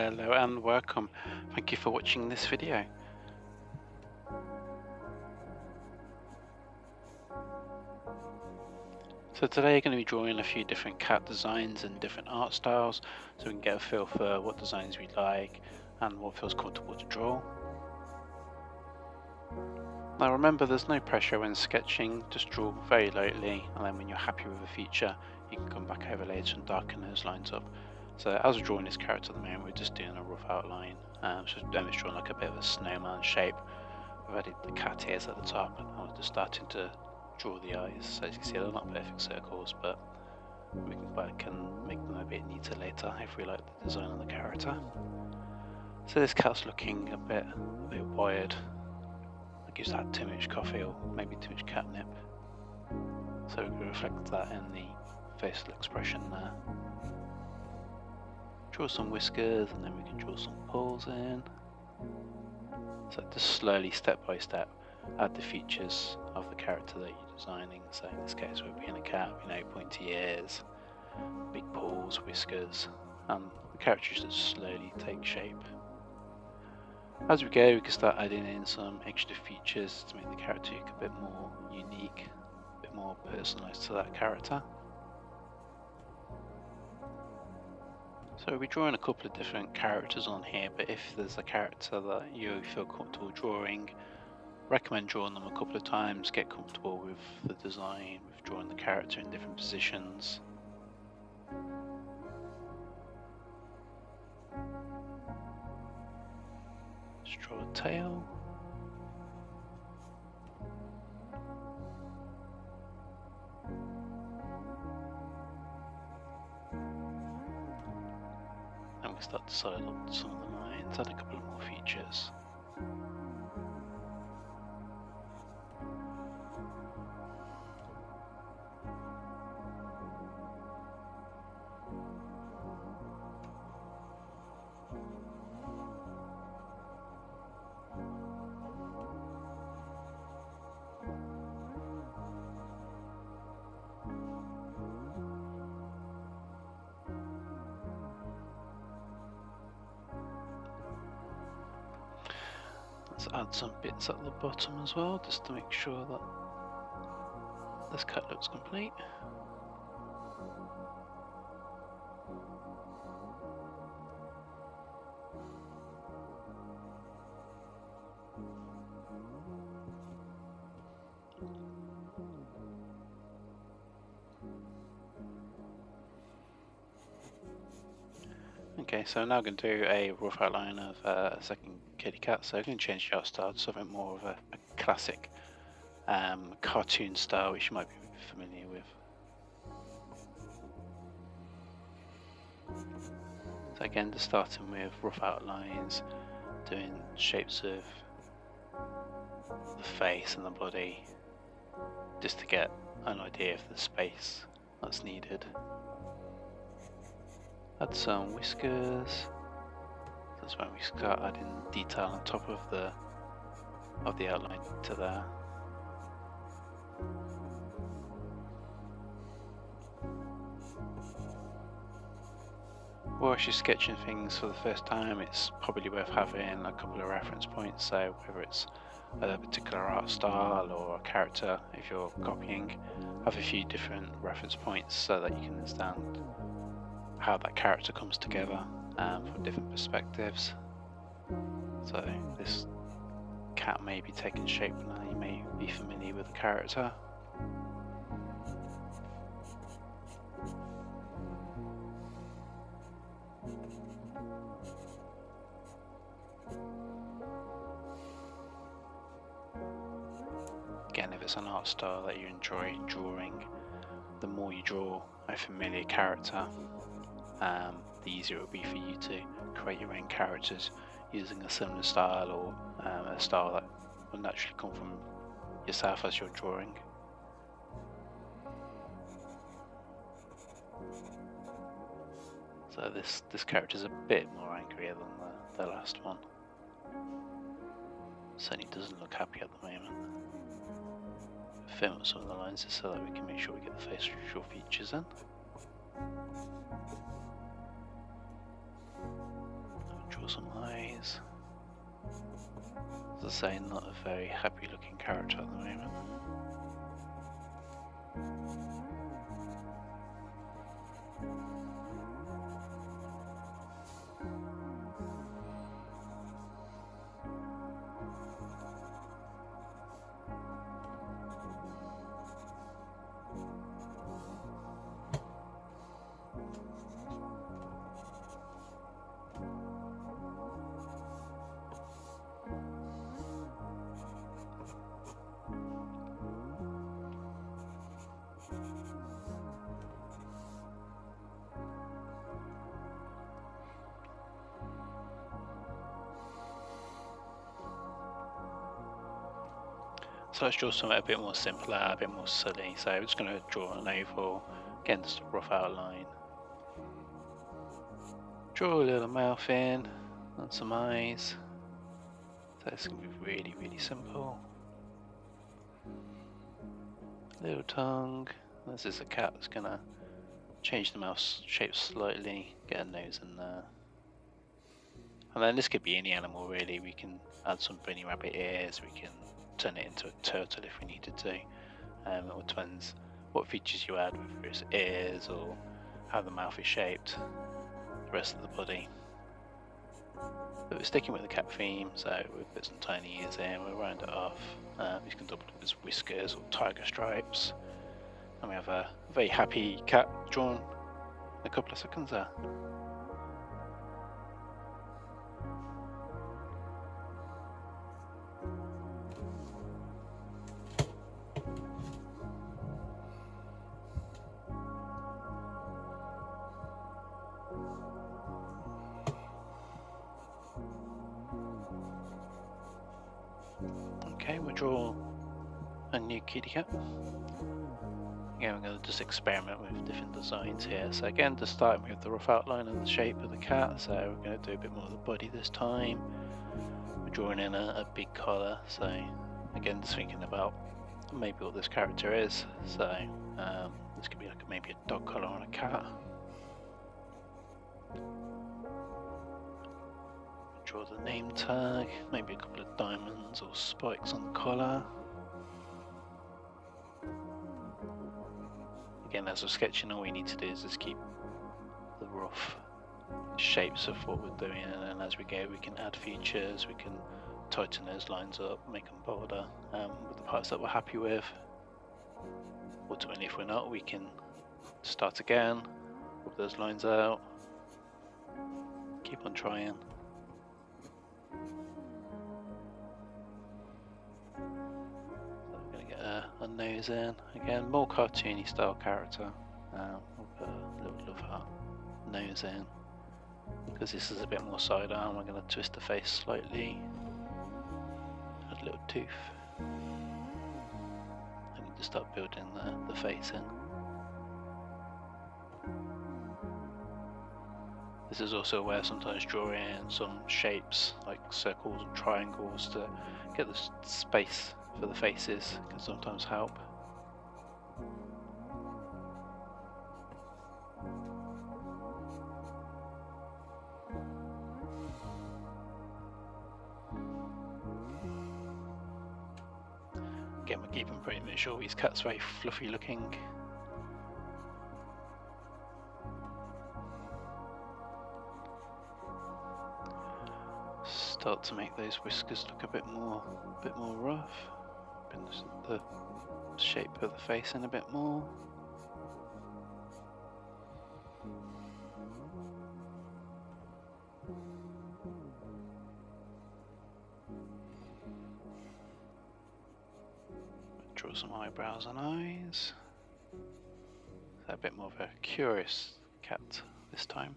Hello and welcome. Thank you for watching this video. So today you're going to be drawing a few different cat designs and different art styles so we can get a feel for what designs we like and what feels comfortable to draw. Now remember, there's no pressure when sketching, just draw very lightly, and then when you're happy with a feature you can come back over later and darken those lines up. So as we're drawing this character at the moment, we're just doing a rough outline, so then it's drawing like a bit of a snowman shape. I've added the cat ears at the top and I'm just starting to draw the eyes. So as you can see, they're not perfect circles, but we can go back and make them a bit neater later if we like the design of the character. So this cat's looking a bit wired. It gives that too much coffee or maybe too much catnip. So we can reflect that in the facial expression there. Draw some whiskers and then we can draw some paws in. So just slowly, step by step, add the features of the character that you're designing. So in this case we're being a cat, pointy ears, big paws, whiskers, and the character should slowly take shape. As we go, we can start adding in some extra features to make the character look a bit more unique, a bit more personalised to that character. So we'll be drawing a couple of different characters on here, but if there's a character that you feel comfortable drawing, recommend drawing them a couple of times, get comfortable with the design, with drawing the character in different positions. Let's draw a tail. And we start to solid up some of the lines, add a couple of more features. Let's add some bits at the bottom as well, just to make sure that this cut looks complete. Okay, so I'm now going to do a rough outline of a second kitty cat, so I'm going to change the art style to something more of a classic cartoon style, which you might be familiar with. So again, just starting with rough outlines, doing shapes of the face and the body, just to get an idea of the space that's needed. Add some whiskers. That's when we start adding detail on top of the outline to there. Whilst you're sketching things for the first time, it's probably worth having a couple of reference points, so whether it's a particular art style or a character, if you're copying, have a few different reference points so that you can understand how that character comes together from different perspectives. So this cat may be taking shape now, you may be familiar with the character. Again, if it's an art style that you enjoy drawing, the more you draw a familiar character, the easier it will be for you to create your own characters using a similar style or a style that will naturally come from yourself as you're drawing. So this character is a bit more angrier than the last one. Certainly doesn't look happy at the moment. Firm up some of the lines just so that we can make sure we get the facial features in. some eyes. As I say, not a very happy looking character at the moment. So let's draw something a bit more simpler, a bit more silly. So I'm just going to draw an oval, again just a rough outline. Draw a little mouth in, and some eyes. So it's going to be really, really simple. Little tongue. This is a cat that's going to change the mouth shape slightly, get a nose in there. And then this could be any animal really. We can add some bunny rabbit ears, we can turn it into a turtle if we needed to. It all depends what features you add, whether it's ears or how the mouth is shaped, the rest of the body. But we're sticking with the cat theme, so we'll put some tiny ears in, we'll round it off. These can double up as whiskers or tiger stripes. And we have a very happy cat drawn in a couple of seconds there. Okay, we'll draw a new kitty cat. Again, we're going to just experiment with different designs here. So again, just starting with the rough outline and the shape of the cat. So we're going to do a bit more of the body this time. We're drawing in a big collar. So again, just thinking about maybe what this character is. So this could be like maybe a dog collar on a cat. Draw the name tag, maybe a couple of diamonds or spikes on the collar. Again, as we're sketching, all we need to do is just keep the rough shapes of what we're doing, and then as we go we can add features, we can tighten those lines up, make them bolder with the parts that we're happy with. Ultimately, if we're not, we can start again, rub those lines out, keep on trying. A nose in, again more cartoony style character. We'll put a little love heart nose in, because this is a bit more side arm. We're going to twist the face slightly, add a little tooth, and we just start building the face in. This is also where sometimes draw in some shapes like circles and triangles to get the space for the faces, can sometimes help. Again, we're keeping pretty much sure these cats very fluffy looking. Start to make those whiskers look a bit more rough. Bring the shape of the face in a bit more. Draw some eyebrows and eyes. So a bit more of a curious cat this time.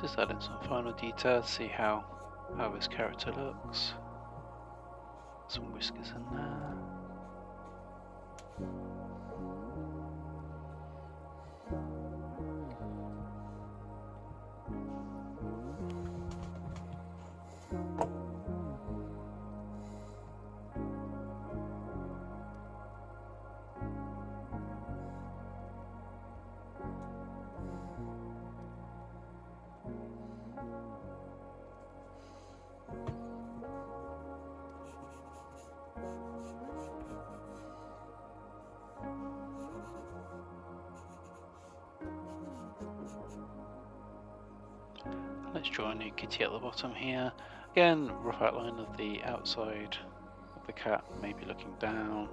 Just add in some final details, see how this character looks. Some whiskers in there. Let's draw a new kitty at the bottom here. Again, rough outline of the outside of the cat, maybe looking down.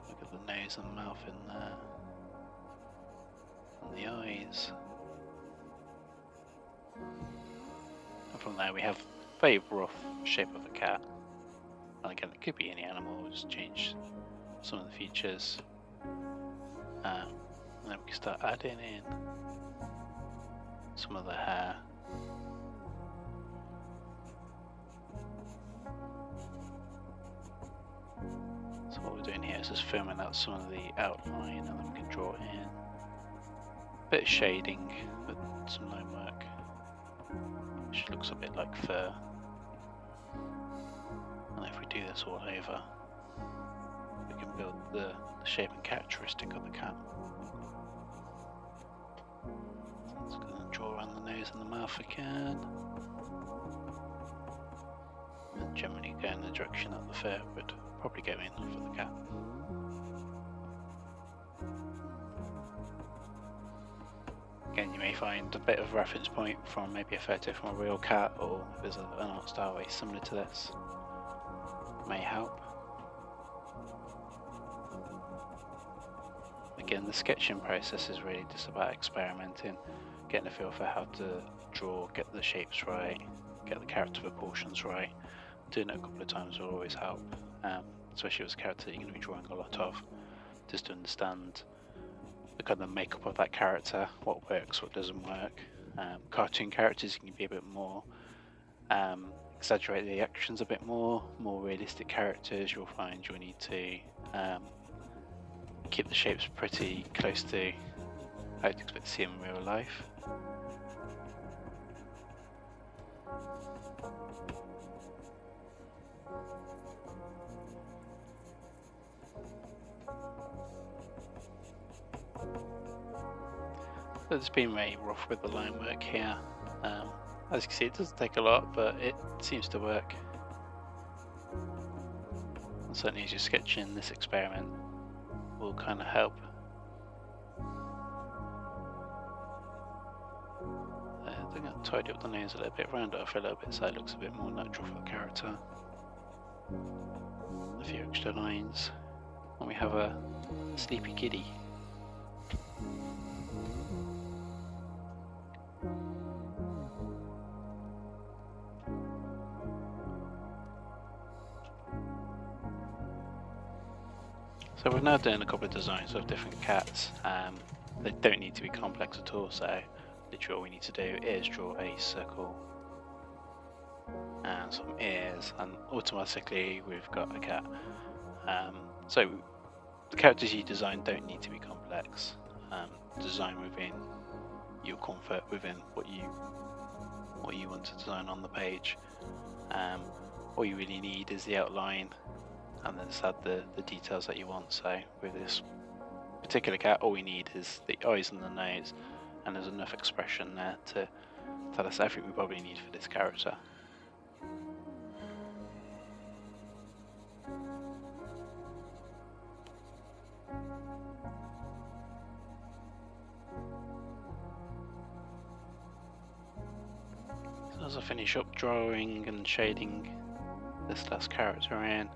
Look at the nose and mouth in there. And the eyes. And from there we have a very rough shape of a cat. And again, it could be any animal, we'll just change some of the features. And then we can start adding in some of the hair. So what we're doing here is just filming out some of the outline, and then we can draw in a bit of shading with some line work, which looks a bit like fur. And if we do this all over, we can build the shape and characteristic of the cat. So I'm just going to draw around the nose and the mouth again. And generally go in the direction that the fur would probably go in for the cat. Again, you may find a bit of reference point from maybe a photo from a real cat, or if there's an art style way similar to this, may help. Again, the sketching process is really just about experimenting, getting a feel for how to draw, get the shapes right, get the character proportions right. Doing it a couple of times will always help, especially with a character that you're going to be drawing a lot of, just to understand the kind of makeup of that character, what works, what doesn't work. Cartoon characters, you can be a bit more, exaggerate the actions a bit more realistic characters, you'll find you'll need to keep the shapes pretty close to how you'd expect to see them in real life. So it's been very rough with the line work here. As you can see, it does take a lot, but it seems to work. And certainly as you're sketching, this experiment will kind of help. I think I'll tidy up the nose a little bit, round it off a little bit so it looks a bit more natural for the character. A few extra lines. And we have a sleepy kitty. So we're now doing a couple of designs of different cats. They don't need to be complex at all, so literally all we need to do is draw a circle and some ears, and automatically we've got a cat. So the characters you design don't need to be complex. Design within your comfort, within what you want to design on the page. All you really need is the outline, and then just add the details that you want. So with this particular cat, all we need is the eyes and the nose, and there's enough expression there to tell us everything we probably need for this character. So as I finish up drawing and shading this last character in,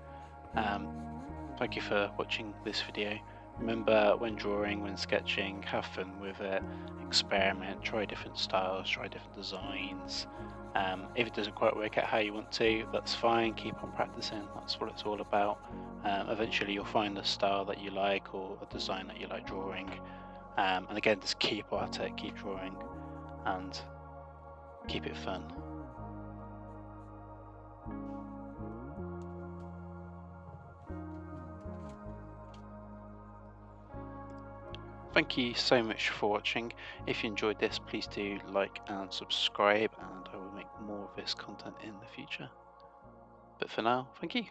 thank you for watching this video. Remember, when drawing, when sketching, have fun with it, experiment, try different styles, try different designs. If it doesn't quite work out how you want to, that's fine, keep on practicing, that's what it's all about. Eventually you'll find a style that you like, or a design that you like drawing. And again, just keep at it, keep drawing, and keep it fun. Thank you so much for watching. If you enjoyed this, please do like and subscribe, and I will make more of this content in the future. But for now, thank you.